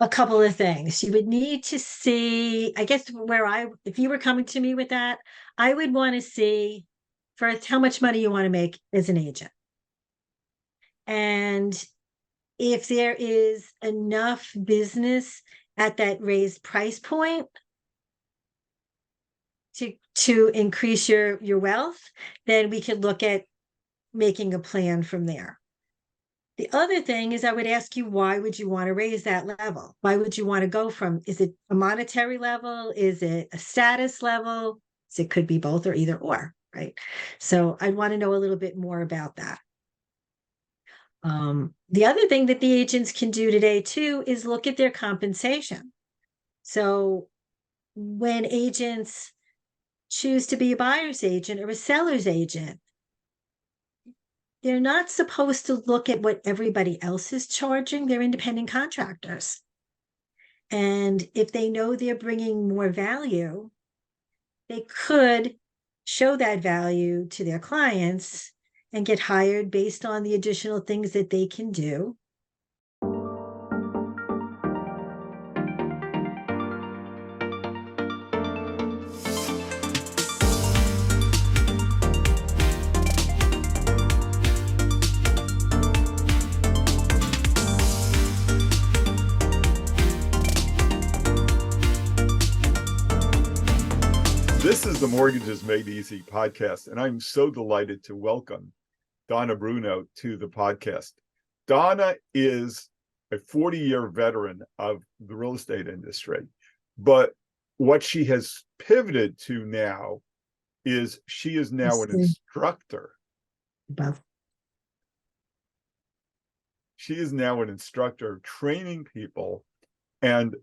a couple of things. You would need to see, I guess, if you were coming to me with that, I would want to see first how much money you want to make as an agent. And if there is enough business at that raised price point to increase your wealth, then we could look at making a plan from there. The other thing is I would ask you, why would you want to raise that level? Why would you want to go from, is it a monetary level? Is it a status level? So it could be both or either or, right? So I'd want to know a little bit more about that. The other thing that the agents can do today too is look at their compensation. So when agents choose to be a buyer's agent or a seller's agent, they're not supposed to look at what everybody else is charging. They're independent contractors. And if they know they're bringing more value, they could show that value to their clients and get hired based on the additional things that they can do. This is the Mortgages Made Easy podcast, and I'm so delighted to welcome Donna Bruno to the podcast. Donna is a 40-year veteran of the real estate industry, but what she has pivoted to now is she is now an instructor. She is now an instructor training people. And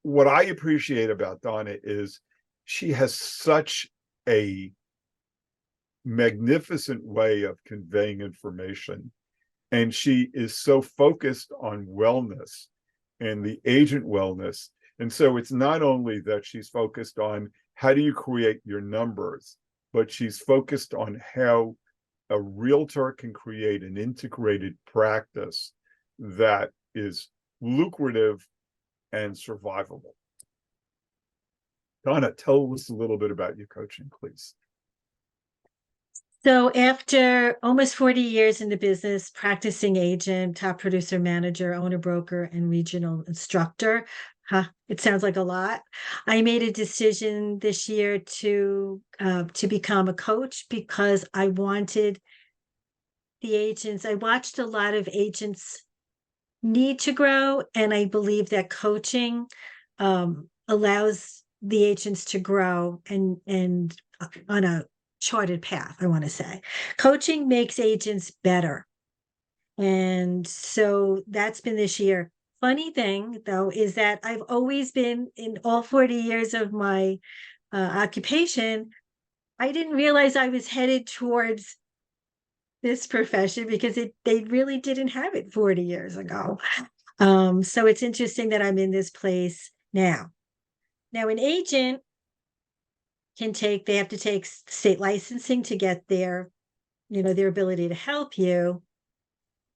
what I appreciate about Donna is she has such a magnificent way of conveying information. And she is so focused on wellness and the agent wellness. And so it's not only that she's focused on how do you create your numbers, but she's focused on how a realtor can create an integrated practice that is lucrative and survivable. Donna, tell us a little bit about your coaching, please. So after almost 40 years in the business, practicing agent, top producer, manager, owner, broker, and regional instructor, it sounds like a lot. I made a decision this year to become a coach because I wanted the agents. I watched a lot of agents need to grow, and I believe that coaching allows the agents to grow and on a charted path, I want to say. Coaching makes agents better. And so that's been this year. Funny thing, though, is that I've always been, in all 40 years of my occupation, I didn't realize I was headed towards this profession because they really didn't have it 40 years ago. So it's interesting that I'm in this place now. Now, an agent they have to take state licensing to get their ability to help you,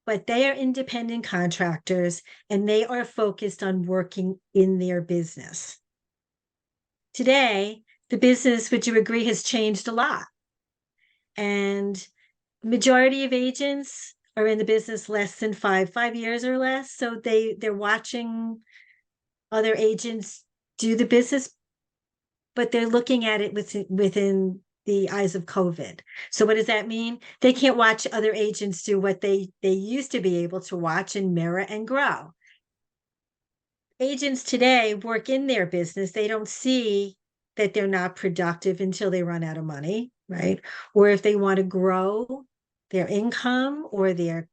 but they are independent contractors and they are focused on working in their business. Today, the business, would you agree, has changed a lot. And majority of agents are in the business less than 5 years or less. So they're watching other agents do the business, but they're looking at it within the eyes of COVID. So what does that mean? They can't watch other agents do what they used to be able to watch and mirror and grow. Agents today work in their business. They don't see that they're not productive until they run out of money, right? Or if they want to grow their income or their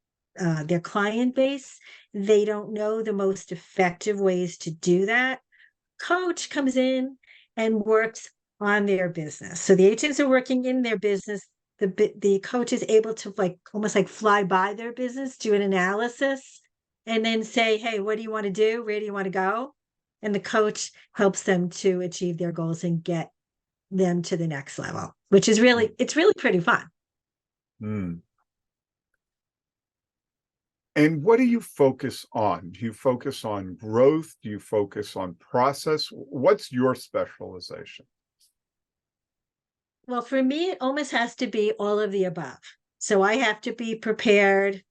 client base, they don't know the most effective ways to do that. Coach comes in and works on their business. So the agents are working in their business. The coach is able to almost fly by their business, do an analysis, and then say, hey, what do you want to do? Where do you want to go? And the coach helps them to achieve their goals and get them to the next level, which is it's really pretty fun. Mm. And what do you focus on? Do you focus on growth? Do you focus on process? What's your specialization? Well, for me, it almost has to be all of the above. So I have to be prepared,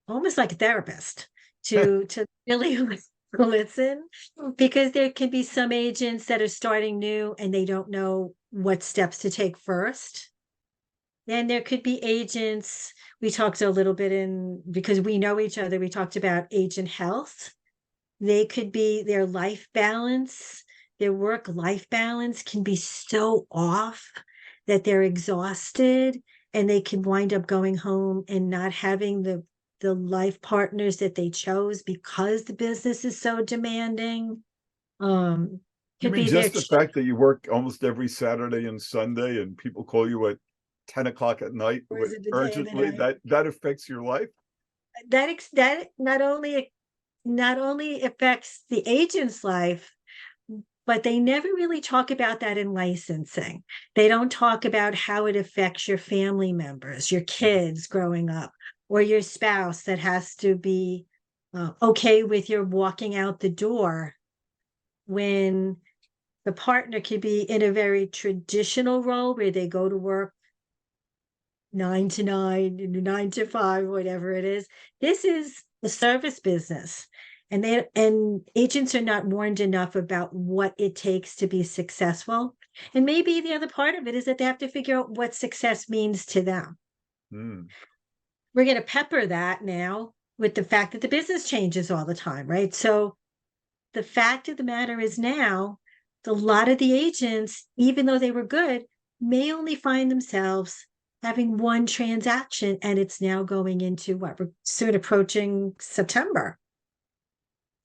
almost like a therapist, to really listen, because there can be some agents that are starting new and they don't know what steps to take first. Then there could be agents. We talked a little bit in, because we know each other, we talked about agent health. They could be their life balance, their work life balance can be so off that they're exhausted and they can wind up going home and not having the life partners that they chose because the business is so demanding. Um, You could mean be their just the fact that you work almost every Saturday and Sunday and people call you at 10 o'clock at night hours of the day and the urgently, night. that affects your life? That not only affects the agent's life, but they never really talk about that in licensing. They don't talk about how it affects your family members, your kids growing up, or your spouse that has to be okay with your walking out the door, when the partner could be in a very traditional role where they go to work 9 to 9, 9 to 5, whatever it is. This is the service business. And agents are not warned enough about what it takes to be successful. And maybe the other part of it is that they have to figure out what success means to them. Hmm. We're going to pepper that now with the fact that the business changes all the time, right? So the fact of the matter is now, a lot of the agents, even though they were good, may only find themselves having one transaction, and it's now going into what, we're soon approaching September.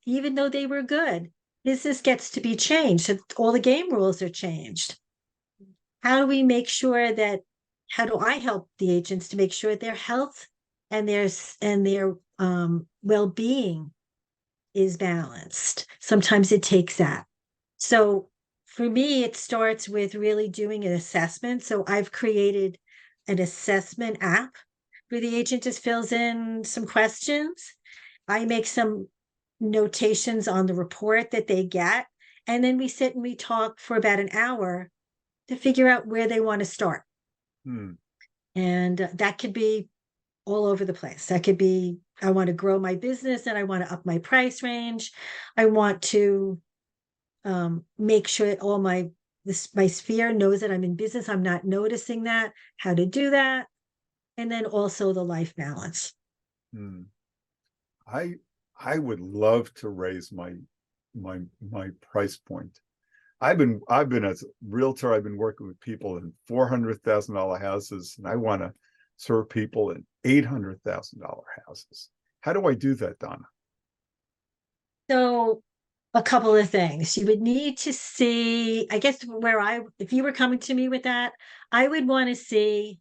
Even though they were good, business gets to be changed. So all the game rules are changed. How do we make sure that, how do I help the agents to make sure their health and their well-being is balanced? Sometimes it takes that. So for me, it starts with really doing an assessment. So I've created an assessment app where the agent just fills in some questions. I make some notations on the report that they get. And then we sit and we talk for about an hour to figure out where they want to start. Hmm. And that could be all over the place. That could be, I want to grow my business and I want to up my price range. I want to make sure that all my sphere knows that I'm in business. I'm not noticing that, how to do that. And then also the life balance. Hmm. I I would love to raise my price point. I've been as a realtor, I've been working with people in $400,000 houses, and I want to serve people in $800,000 houses. How do I do that, Donna? So a couple of things. You would need to see, I guess, if you were coming to me with that, I would want to see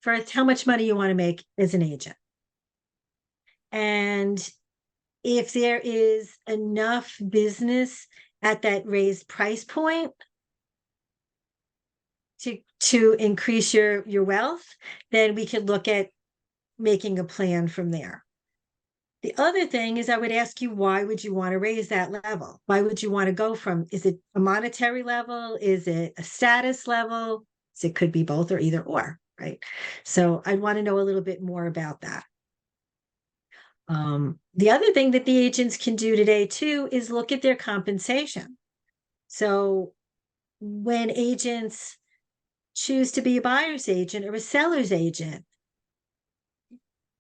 first how much money you want to make as an agent. And if there is enough business at that raised price point to increase your wealth, then we could look at making a plan from there. The other thing is, I would ask you, why would you want to raise that level? Why would you want to go from, is it a monetary level? Is it a status level? It could be both or either or, right? So I'd want to know a little bit more about that. The other thing that the agents can do today too is look at their compensation. So when agents choose to be a buyer's agent or a seller's agent,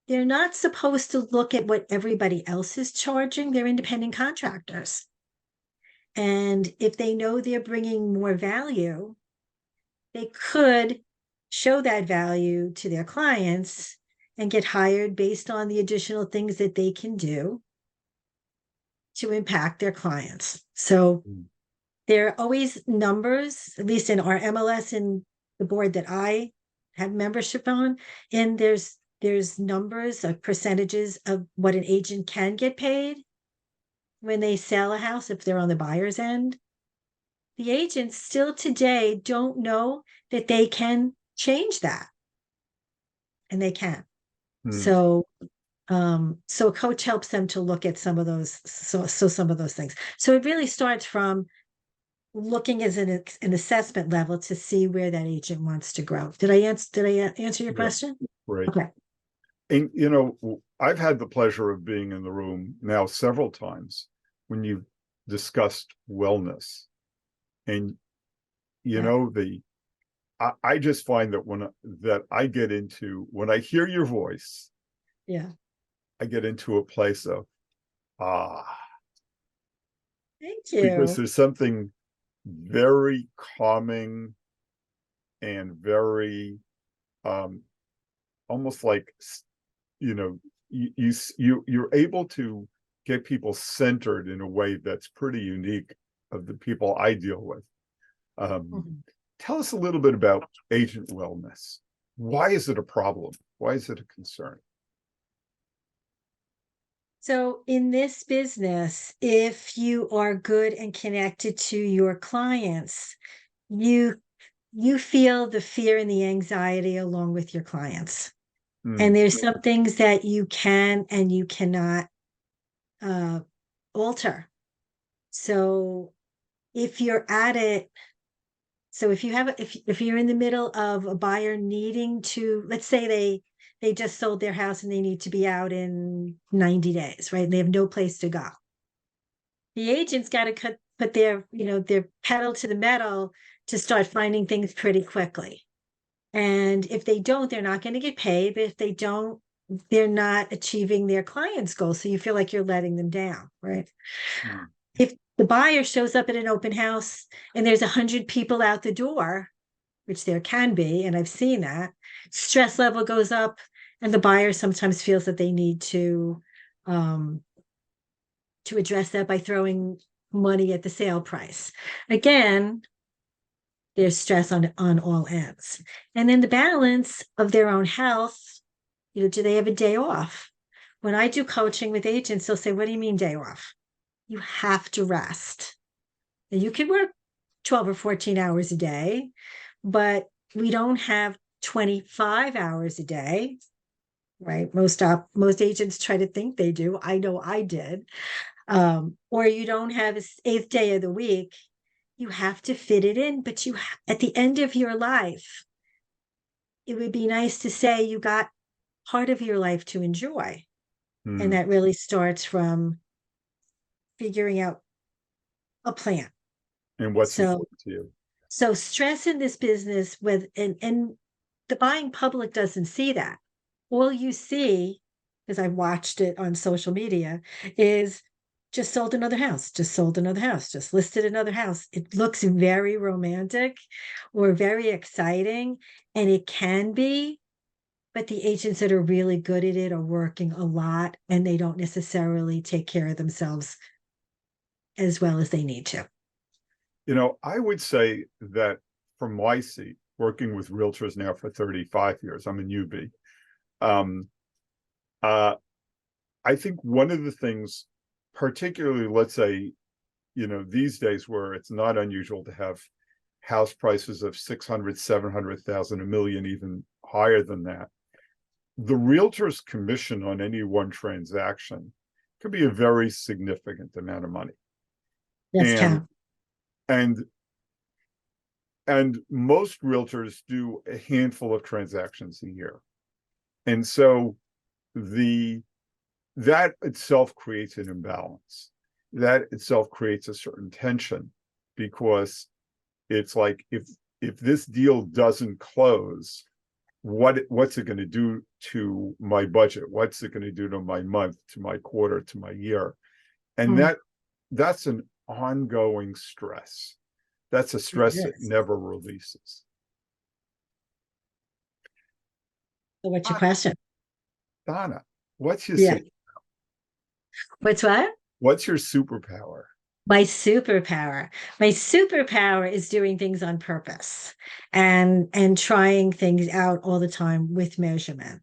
they're not supposed to look at what everybody else is charging. They're independent contractors. And if they know they're bringing more value, they could show that value to their clients and get hired based on the additional things that they can do to impact their clients. So Hmm. there are always numbers, at least in our MLS and the board that I have membership on, and there's numbers of percentages of what an agent can get paid when they sell a house if they're on the buyer's end. The agents still today don't know that they can change that, and they can. Hmm. So So a coach helps them to look at some of those, so some of those things. So it really starts from looking as an assessment level to see where that agent wants to grow. Did I answer your Yeah, question? great. Okay. And I've had the pleasure of being in the room now several times when you've discussed wellness. And Yeah. I just find that when I hear your voice, Yeah. I get into a place of ah, Thank because you. there's something very calming and very um almost like you know you're able to get people centered in a way that's pretty unique of the people I deal with. um Mhm. Tell us a little bit about agent wellness. Why is it a problem? Why is it a concern? So in this business, if you are good and connected to your clients, you you feel the fear and the anxiety along with your clients. And Mm, there's some things that you can and you cannot uh, alter. So if you're at it, so if you have if you're in the middle of a buyer needing to, let's say they just sold their house and they need to be out in 90 days, right? And they have no place to go. The agent's got to put their pedal to the metal to start finding things pretty quickly. And if they don't, they're not going to get paid. But if they don't, they're not achieving their client's goals. So you feel like you're letting them down, right? mm, If the buyer shows up at an open house and there's 100 people out the door, which there can be, and I've seen that, stress level goes up, and the buyer sometimes feels that they need um, to address that by throwing money at the sale price. Again, there's stress on all ends. And then the balance of their own health, do they have a day off? When I do coaching with agents, they'll say, "What do you mean day off?" You have to rest. And you can work 12 or 14 hours a day, but we don't have 25 hours a day, right? Most agents try to think they do. I know I did. Or you don't have an eighth day of the week. You have to fit it in, but at the end of your life, it would be nice to say you got part of your life to enjoy. And mm. that really starts from figuring out a plan. And what's So, important to you? so stress in this business and the buying public doesn't see that. All you see, because I watched it on social media, is just sold another house, just sold another house, just listed another house. It looks very romantic or very exciting, and it can be, but the agents that are really good at it are working a lot and they don't necessarily take care of themselves as well as they need to. I would say that from my seat, working with realtors now for 35 years, I'm in UB. Um, uh, I think one of the things, particularly, let's say, these days where it's not unusual to have house prices of 600, 700,000, a million, even higher than that, the realtor's commission on any one transaction could be a very significant amount of money. Yes, And Cam. and and most realtors do a handful of transactions a year. And so the that itself creates an imbalance. That itself creates a certain tension, because it's like, if this deal doesn't close, what's it going to do to my budget? What's it going to do to my month, to my quarter, to my year? And Mm, that's an ongoing stress. That's a it stress that is. never releases. So what's your Donna, question? Donna, what's your Yeah. What's what? what's your superpower? My superpower. My superpower is doing things on purpose and trying things out all the time with measurement.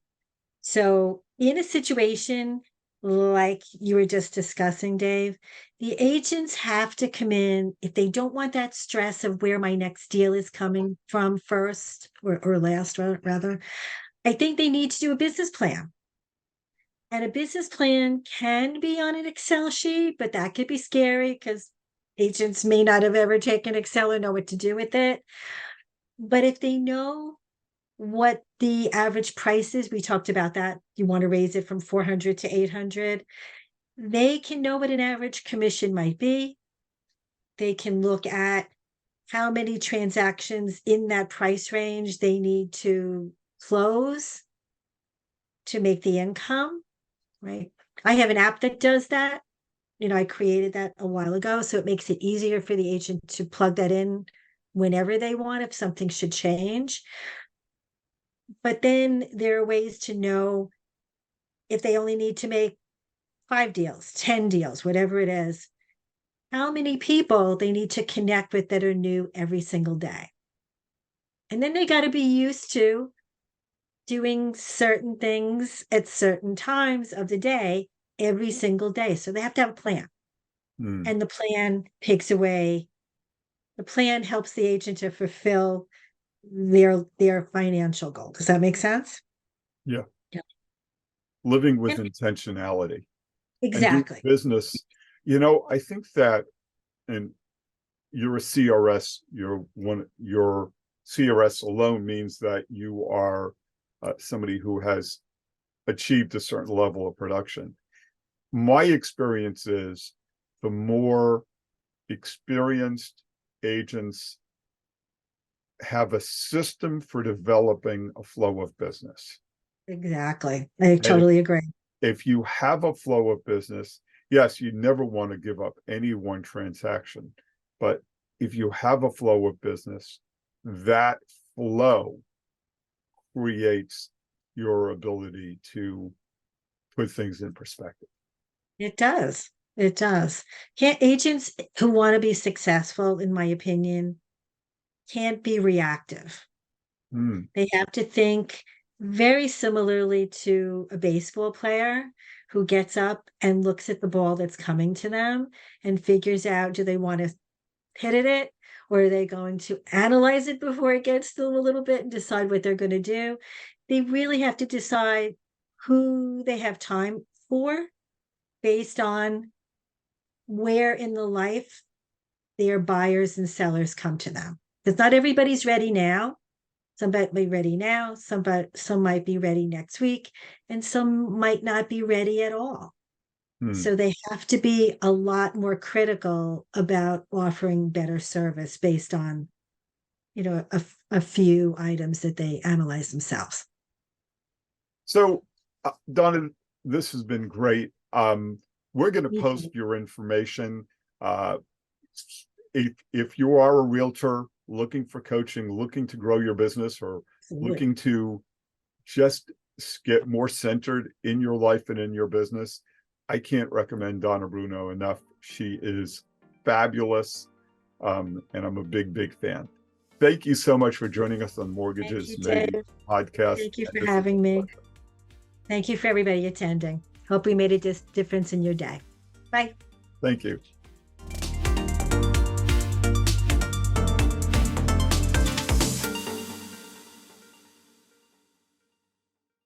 So in a situation like you were just discussing, Dave, the agents have to come in if they don't want that stress of where my next deal is coming from first or last, rather. I think they need to do a business plan And a business plan can be on an Excel sheet, but that could be scary because agents may not have ever taken Excel or know what to do with it. But if they know what the average price is, we talked about that. You want to raise it from 400 to 800. They can know what an average commission might be. They can look at how many transactions in that price range they need to close to make the income, right? I have an app that does that. I created that a while ago, so it makes it easier for the agent to plug that in whenever they want if something should change. But then there are ways to know if they only need to make 5 deals, 10 deals, whatever it is, how many people they need to connect with that are new every single day. And then they got to be used to doing certain things at certain times of the day, every single day. So they have to have a plan. Hmm. And the plan helps the agent to fulfill their financial goal. Does that make sense? Yeah. Yeah. Living with And intentionality and doing exactly. business. I think that, and you're a CRS, your CRS alone means that you are somebody who has achieved a certain level of production. My experience is the more experienced agents have a system for developing a flow of business. Exactly. I And totally agree. if you have a flow of business, yes, you never want to give up any one transaction. But if you have a flow of business, that flow creates your ability to put things in perspective. It does. It does. Can't agents who want to be successful, in my opinion, can't be reactive. Mm, They have to think very similarly to a baseball player who gets up and looks at the ball that's coming to them and figures out, do they want to hit at it, or are they going to analyze it before it gets to them a little bit and decide what they're going to do? They really have to decide who they have time for based on where in the life their buyers and sellers come to them. Because not everybody's ready now. Some might be ready now, some might be ready next week, and some might not be ready at all. mm. So they have to be a lot more critical about offering better service based on, a few items that they analyze themselves. So, Donna, this has been great. We're going to Me post too. your information. Uh, if you are a realtor looking for coaching, looking to grow your business, or Absolutely. looking to just get more centered in your life and in your business, I can't recommend Donna Bruno enough. She is fabulous, and I'm a big, big fan. Thank you so much for joining us on Thank you, Mortgages Made Dave. podcast. Thank you And for this is having a me. pleasure. Thank you for everybody attending. Hope we made a difference in your day. Bye. Thank you.